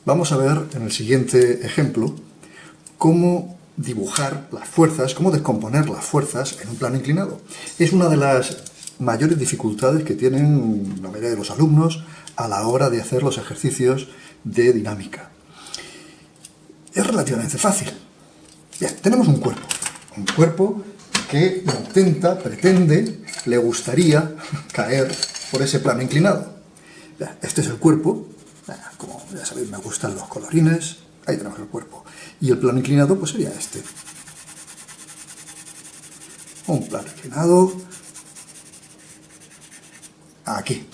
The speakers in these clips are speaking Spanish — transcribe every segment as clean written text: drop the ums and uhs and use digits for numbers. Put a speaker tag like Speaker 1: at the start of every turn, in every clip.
Speaker 1: vamos a ver en el siguiente ejemplo cómo dibujar las fuerzas, cómo descomponer las fuerzas en un plano inclinado. Es una de las mayores dificultades que tienen la mayoría de los alumnos a la hora de hacer los ejercicios de dinámica. Es relativamente fácil. Bien, tenemos un cuerpo que pretende, le gustaría caer por ese plano inclinado. Bien, este es el cuerpo. Como ya sabéis, me gustan los colorines. Ahí tenemos el cuerpo. Y el plano inclinado pues sería este. Un plano inclinado aquí.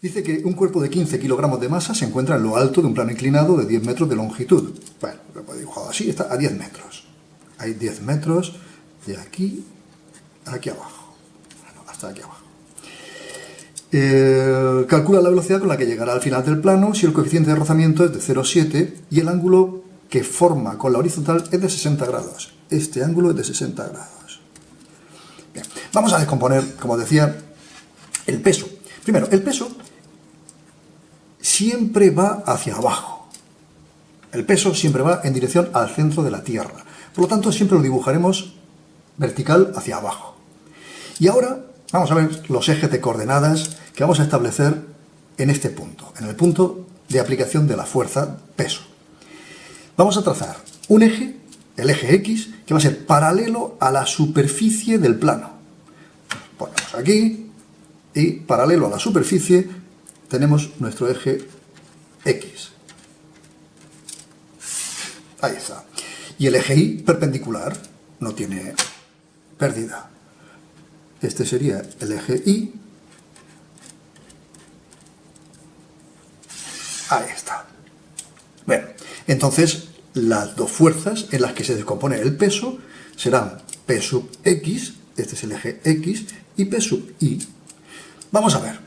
Speaker 1: Dice que un cuerpo de 15 kilogramos de masa se encuentra en lo alto de un plano inclinado de 10 metros de longitud. Bueno, lo he dibujado así, está a 10 metros. Hay 10 metros de aquí a aquí abajo. Bueno, hasta aquí abajo. Calcula la velocidad con la que llegará al final del plano si el coeficiente de rozamiento es de 0,7 y el ángulo que forma con la horizontal es de 60 grados. Este ángulo es de 60 grados. Bien, vamos a descomponer, como decía, el peso. Primero, el peso siempre va hacia abajo. El peso siempre va en dirección al centro de la Tierra. Por lo tanto, siempre lo dibujaremos vertical hacia abajo. Y ahora vamos a ver los ejes de coordenadas que vamos a establecer en este punto, en el punto de aplicación de la fuerza peso. Vamos a trazar un eje, el eje X, que va a ser paralelo a la superficie del plano. Ponemos aquí y paralelo a la superficie tenemos nuestro eje X. Ahí está. Y el eje Y perpendicular no tiene pérdida. Este sería el eje Y. Ahí está. Bueno, entonces las dos fuerzas en las que se descompone el peso serán P sub X, este es el eje X, y P sub Y. Vamos a ver.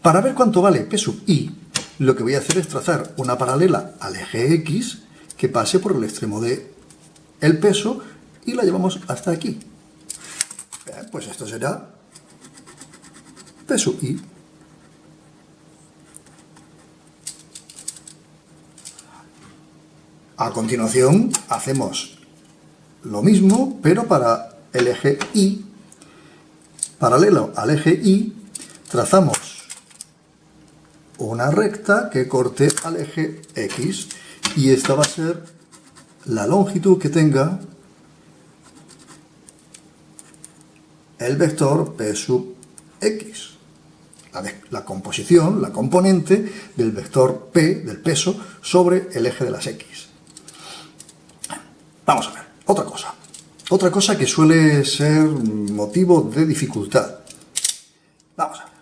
Speaker 1: Para ver cuánto vale P sub Y, lo que voy a hacer es trazar una paralela al eje X que pase por el extremo del peso y la llevamos hasta aquí. Bien, pues esto será P sub Y. A continuación hacemos lo mismo, pero para el eje Y. Paralelo al eje Y, trazamos una recta que corte al eje X. Y esta va a ser la longitud que tenga el vector P sub X. La composición, la componente del vector P, del peso, sobre el eje de las X. Vamos a ver, otra cosa. Otra cosa que suele ser motivo de dificultad. Vamos a ver.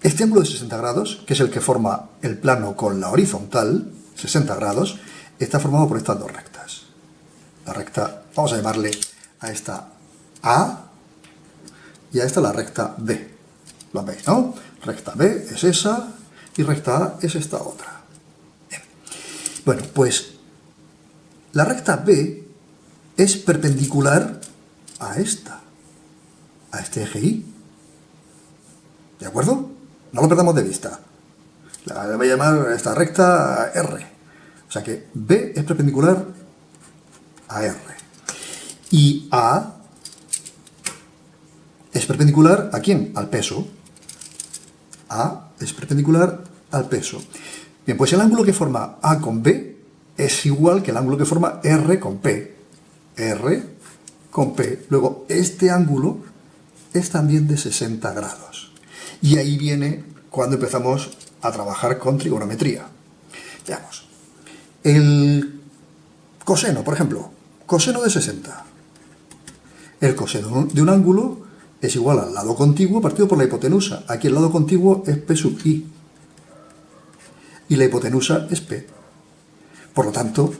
Speaker 1: Este ángulo de 60 grados, que es el que forma el plano con la horizontal, 60 grados, está formado por estas dos rectas. La recta, vamos a llamarle a esta A y a esta la recta B. ¿Lo veis, no? Recta B es esa y recta A es esta otra. Bien. Bueno, pues la recta B es perpendicular a esta, a este eje Y. ¿De acuerdo? No lo perdamos de vista. La voy a llamar esta recta R. O sea que B es perpendicular a R. Y A es perpendicular ¿a quién? Al peso. A es perpendicular al peso. Bien, pues el ángulo que forma A con B es igual que el ángulo que forma R con P. R con P. Luego, este ángulo es también de 60 grados. Y ahí viene cuando empezamos a trabajar con trigonometría. Veamos. El coseno, por ejemplo. Coseno de 60. El coseno de un ángulo es igual al lado contiguo partido por la hipotenusa. Aquí el lado contiguo es P sub I. Y la hipotenusa es P. Por lo tanto,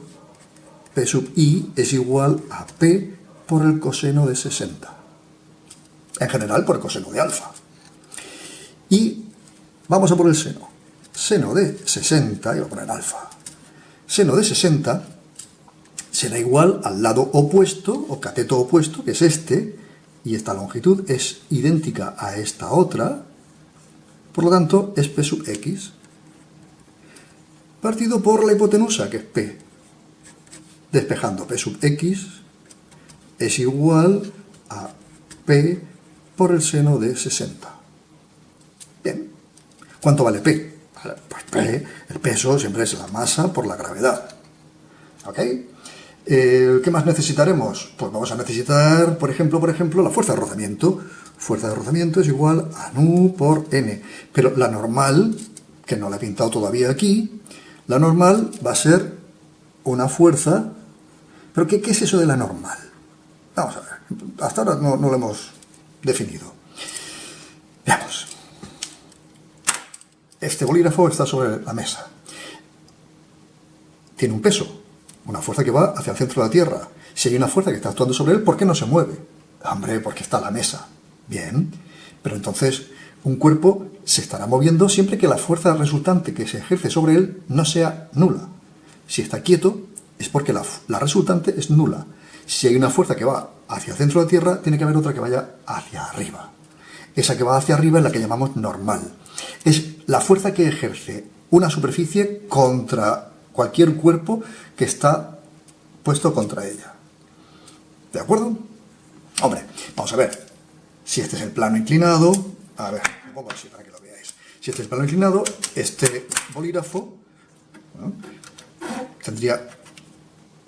Speaker 1: P sub I es igual a P por el coseno de 60. En general, por el coseno de alfa. Y vamos a por el seno. Seno de 60, y voy a poner alfa. Seno de 60 será igual al lado opuesto, o cateto opuesto, que es este, y esta longitud es idéntica a esta otra, por lo tanto es P sub X. partido por la hipotenusa, que es P. Despejando P sub X es igual a P por el seno de 60. Bien. ¿Cuánto vale P? Pues P, el peso siempre es la masa por la gravedad. ¿Ok? ¿Qué más necesitaremos? Pues vamos a necesitar, por ejemplo, la fuerza de rozamiento. Fuerza de rozamiento es igual a nu por n. Pero la normal, que no la he pintado todavía aquí, la normal va a ser una fuerza. ¿Pero qué es eso de la normal? Vamos a ver. Hasta ahora no lo hemos definido. Veamos. Este bolígrafo está sobre la mesa. Tiene un peso, una fuerza que va hacia el centro de la Tierra. Si hay una fuerza que está actuando sobre él, ¿por qué no se mueve? Hombre, porque está la mesa. Bien, pero entonces un cuerpo se estará moviendo siempre que la fuerza resultante que se ejerce sobre él no sea nula. Si está quieto, es porque la resultante es nula. Si hay una fuerza que va hacia el centro de la Tierra, tiene que haber otra que vaya hacia arriba. Esa que va hacia arriba es la que llamamos normal. Es la fuerza que ejerce una superficie contra cualquier cuerpo que está puesto contra ella. ¿De acuerdo? Hombre, vamos a ver. Si este es el plano inclinado, a ver, lo pongo así para que lo veáis. Si este es el plano inclinado, este bolígrafo, ¿no?, tendría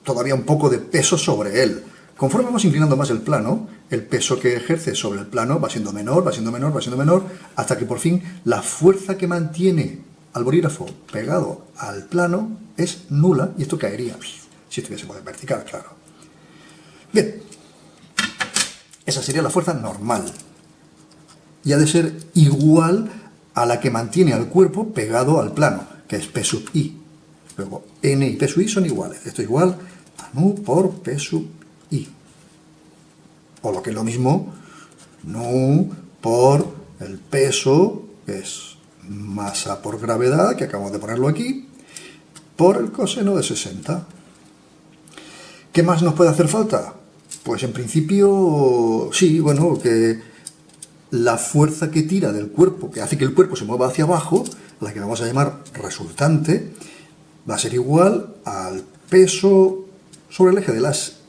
Speaker 1: todavía un poco de peso sobre él. Conforme vamos inclinando más el plano, el peso que ejerce sobre el plano va siendo menor, va siendo menor, va siendo menor, hasta que por fin la fuerza que mantiene al bolígrafo pegado al plano es nula, y esto caería si estuviésemos en vertical, claro. Bien, esa sería la fuerza normal, y ha de ser igual a la que mantiene al cuerpo pegado al plano, que es P sub I. Luego, N y P sub I son iguales. Esto es igual a nu por P sub I. O lo que es lo mismo, nu por el peso, que es masa por gravedad, que acabamos de ponerlo aquí, por el coseno de 60. ¿Qué más nos puede hacer falta? Pues en principio, sí, bueno, que la fuerza que tira del cuerpo, que hace que el cuerpo se mueva hacia abajo, la que vamos a llamar resultante, va a ser igual al peso sobre el eje de las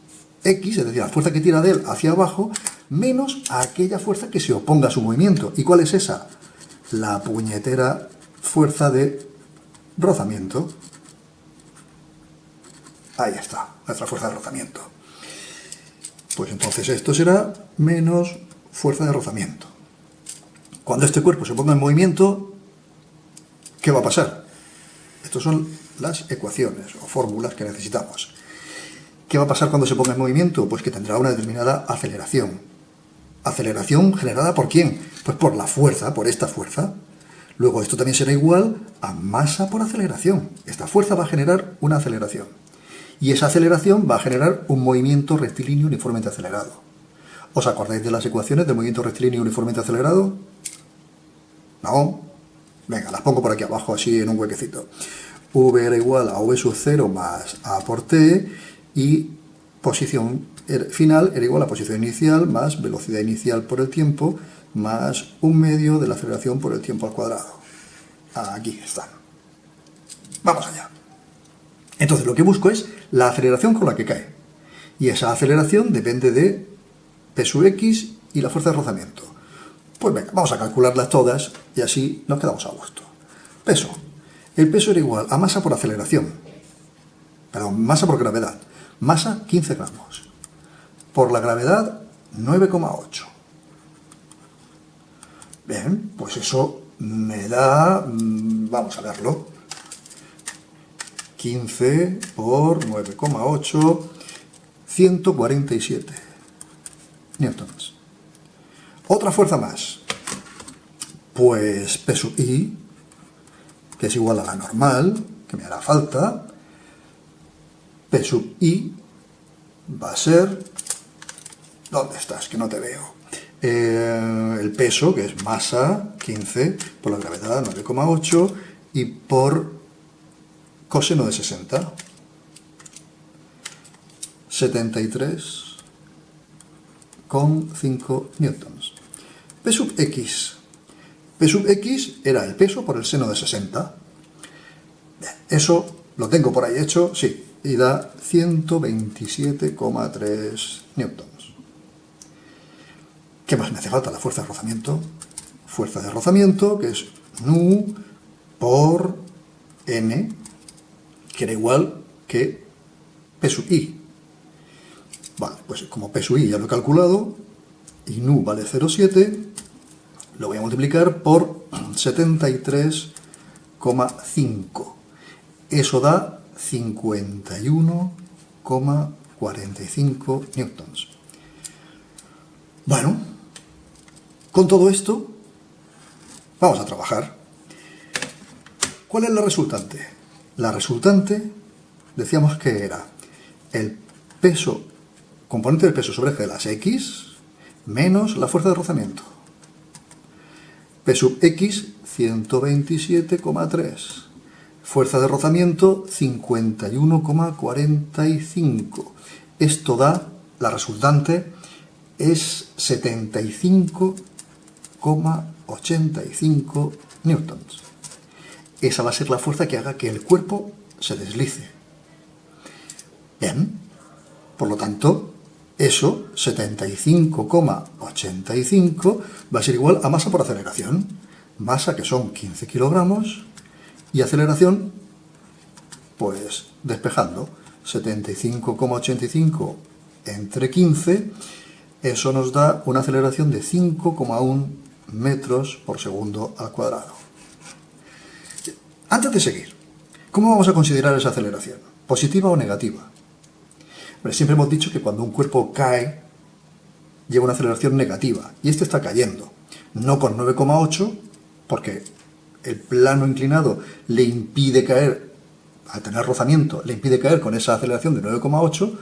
Speaker 1: X, es decir, la fuerza que tira de él hacia abajo, menos a aquella fuerza que se oponga a su movimiento. ¿Y cuál es esa? La puñetera fuerza de rozamiento. Ahí está, nuestra fuerza de rozamiento. Pues entonces esto será menos fuerza de rozamiento. Cuando este cuerpo se ponga en movimiento, ¿qué va a pasar? Estas son las ecuaciones o fórmulas que necesitamos. ¿Qué va a pasar cuando se ponga en movimiento? Pues que tendrá una determinada aceleración. ¿Aceleración generada por quién? Pues por la fuerza, por esta fuerza. Luego esto también será igual a masa por aceleración. Esta fuerza va a generar una aceleración. Y esa aceleración va a generar un movimiento rectilíneo uniformemente acelerado. ¿Os acordáis de las ecuaciones del movimiento rectilíneo uniformemente acelerado? ¿No? Venga, las pongo por aquí abajo, así en un huequecito. V era igual a V sub 0 más A por T, y posición final era igual a posición inicial más velocidad inicial por el tiempo más 1/2 de la aceleración por el tiempo al cuadrado. Aquí están. Vamos allá. Entonces lo que busco es la aceleración con la que cae. Y esa aceleración depende de P sub X y la fuerza de rozamiento. Pues venga, vamos a calcularlas todas y así nos quedamos a gusto. Peso. El peso era igual a masa por aceleración. Perdón, masa por gravedad. Masa 15 gramos. Por la gravedad 9,8. Bien, pues eso me da, vamos a verlo, 15 por 9,8, 147 newtons. Otra fuerza más, pues P sub I, que es igual a la normal, que me hará falta. P sub I va a ser, ¿dónde estás? Que no te veo. El peso, que es masa, 15, por la gravedad, 9,8, y por coseno de 60, 73,5 newtons. P sub X. P sub X era el peso por el seno de 60. Bien. Eso lo tengo por ahí hecho, sí, y da 127,3 newtons. ¿Qué más me hace falta? La fuerza de rozamiento. Fuerza de rozamiento, que es nu por n, que era igual que P sub i. Vale, pues como P sub i ya lo he calculado, y nu vale 0,7, lo voy a multiplicar por 73,5. Eso da 51,45 newtons. Bueno, con todo esto vamos a trabajar. ¿Cuál es la resultante? La resultante, decíamos que era el peso, componente del peso sobre eje de las X, menos la fuerza de rozamiento. P sub X, 127,3. Fuerza de rozamiento, 51,45. Esto da, la resultante es 75,85 newtons. Esa va a ser la fuerza que haga que el cuerpo se deslice. Bien, por lo tanto, eso, 75,85, va a ser igual a masa por aceleración. Masa, que son 15 kilogramos, y aceleración, pues despejando, 75,85 entre 15, eso nos da una aceleración de 5,1 metros por segundo al cuadrado. Antes de seguir, ¿cómo vamos a considerar esa aceleración? ¿Positiva o negativa? Pero siempre hemos dicho que cuando un cuerpo cae, lleva una aceleración negativa, y este está cayendo, no con 9,8, porque el plano inclinado le impide caer, al tener rozamiento, le impide caer con esa aceleración de 9,8,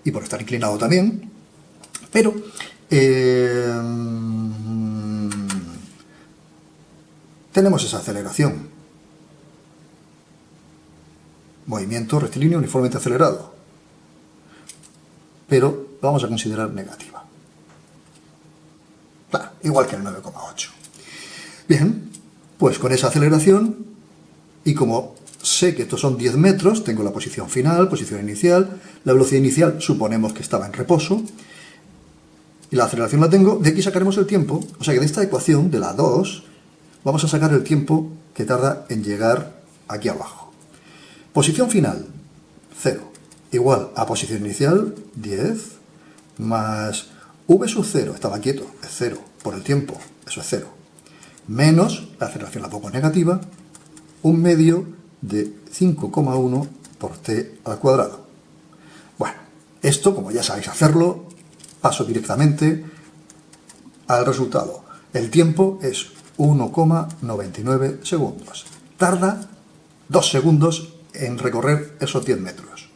Speaker 1: y por estar inclinado también, pero tenemos esa aceleración. Movimiento rectilíneo uniformemente acelerado, pero vamos a considerar negativa. Claro, igual que el 9,8. Bien, pues con esa aceleración, y como sé que estos son 10 metros, tengo la posición final, posición inicial, la velocidad inicial suponemos que estaba en reposo, y la aceleración la tengo, de aquí sacaremos el tiempo, o sea que de esta ecuación, de la 2, vamos a sacar el tiempo que tarda en llegar aquí abajo. Posición final, 0, igual a posición inicial, 10, más v sub 0, estaba quieto, es 0, por el tiempo, eso es 0, menos, la aceleración la pongo negativa, 1/2 de 5,1 por t al cuadrado. Bueno, esto, como ya sabéis hacerlo, paso directamente al resultado. El tiempo es 1,99 segundos. Tarda 2 segundos en recorrer esos 10 metros.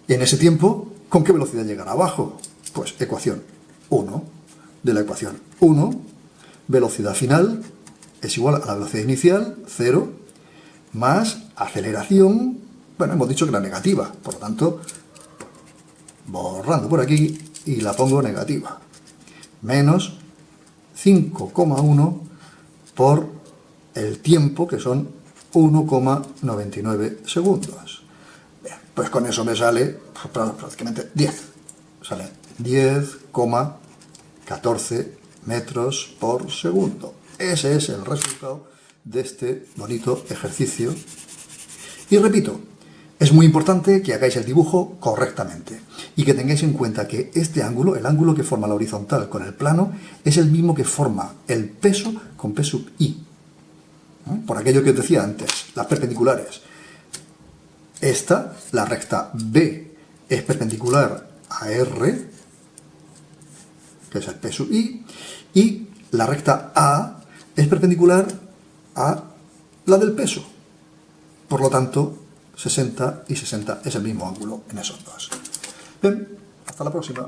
Speaker 1: Y en ese tiempo, ¿con qué velocidad llegará abajo? Pues ecuación 1. De la ecuación 1, velocidad final es igual a la velocidad inicial, 0, más aceleración, bueno, hemos dicho que era negativa, por lo tanto, borrando por aquí y la pongo negativa, menos 5,1 por el tiempo, que son 1,99 segundos. Bien, pues con eso me sale prácticamente 10. Sale 10,14 metros por segundo. Ese es el resultado de este bonito ejercicio. Y repito, es muy importante que hagáis el dibujo correctamente y que tengáis en cuenta que este ángulo, el ángulo que forma la horizontal con el plano, es el mismo que forma el peso con P sub i. Por aquello que os decía antes, las perpendiculares. Esta, la recta B, es perpendicular a R, que es el P sub i, y la recta A es perpendicular a la del peso. Por lo tanto, 60 y 60 es el mismo ángulo en esos dos. Bien, hasta la próxima.